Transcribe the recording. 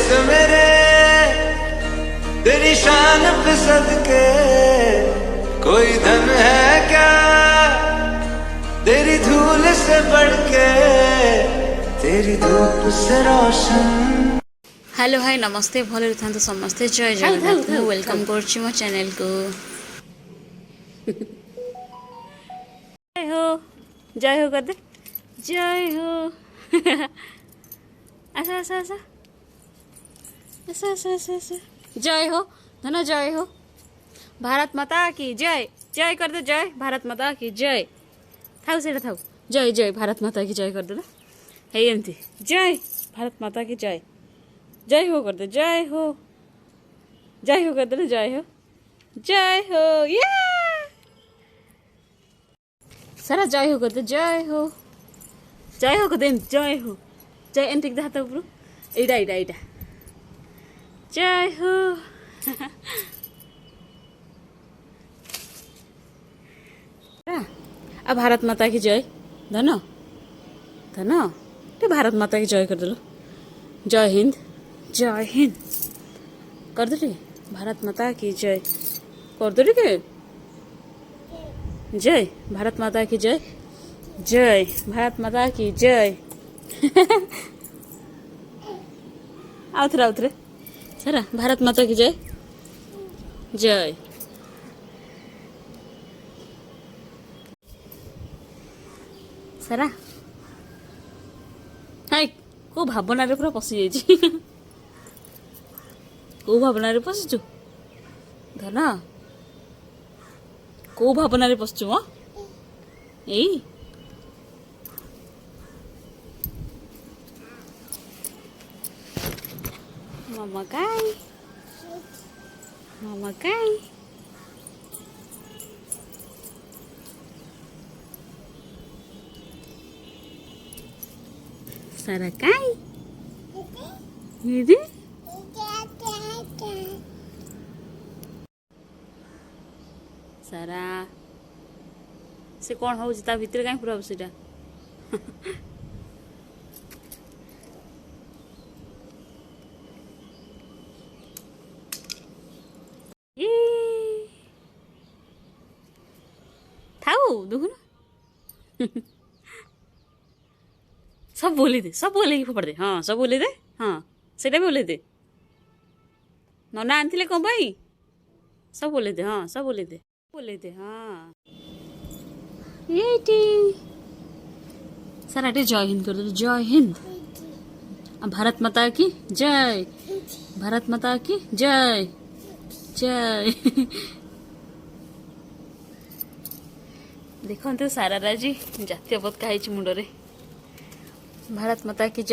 देश मेरे तेरी शान पे सदके कोई धन है क्या तेरी धूल से बढ़ के तेरी धूप से रोशन। हेलो हाय नमस्ते भले था समस्ते जय जगन्नाथ वेलकम कर मो चैनल को। जय हो कर दे जय हो। ऐसा ऐसा ऐसा ऐसा ऐसा ऐसा ऐसा जय हो धना जय हो भारत माता की जय जय कर दे जय भारत माता की जय थाउ से थाउ जय जय भारत माता की जय कर दे है एमती जय भारत माता की जय जय हो कर दे जय हो कर दे जय हो ये सारा जय हो कर दे जय हो कर दे जय हो जय एन ठीक हाथ ऊपर एटा एटा एटा जय हो। अब भारत माता की जय धन धन ते भारत माता की जय कर दे जय हिंद कर दे भारत माता की जय कर दे के जय भारत माता की जय भारत माता की जय। आउथरे सारा भारत माता की जय सारा हाय को भावना रे पूरा पशि जाइए को भावना रे पशुचु धन को भावना रे पशुचु म एई मामा काई सारा काई दीदी सारा से कौन हो ता भीतर कहीं पूरा बसीटा थाऊ देखो ना सब बोले कि फोपड़ दे हाँ सब बोले दे हाँ सेटा भी बोले दे नना आनथिले कौन भाई सब बोले दे हाँ सब बोले दे हाँ ये सारा जय हिंद कर दे जय हिंद भारत माता की जय भारत माता की जय देखो सारा राजी जातीय पताका है मुंडरे भारत माता की जय।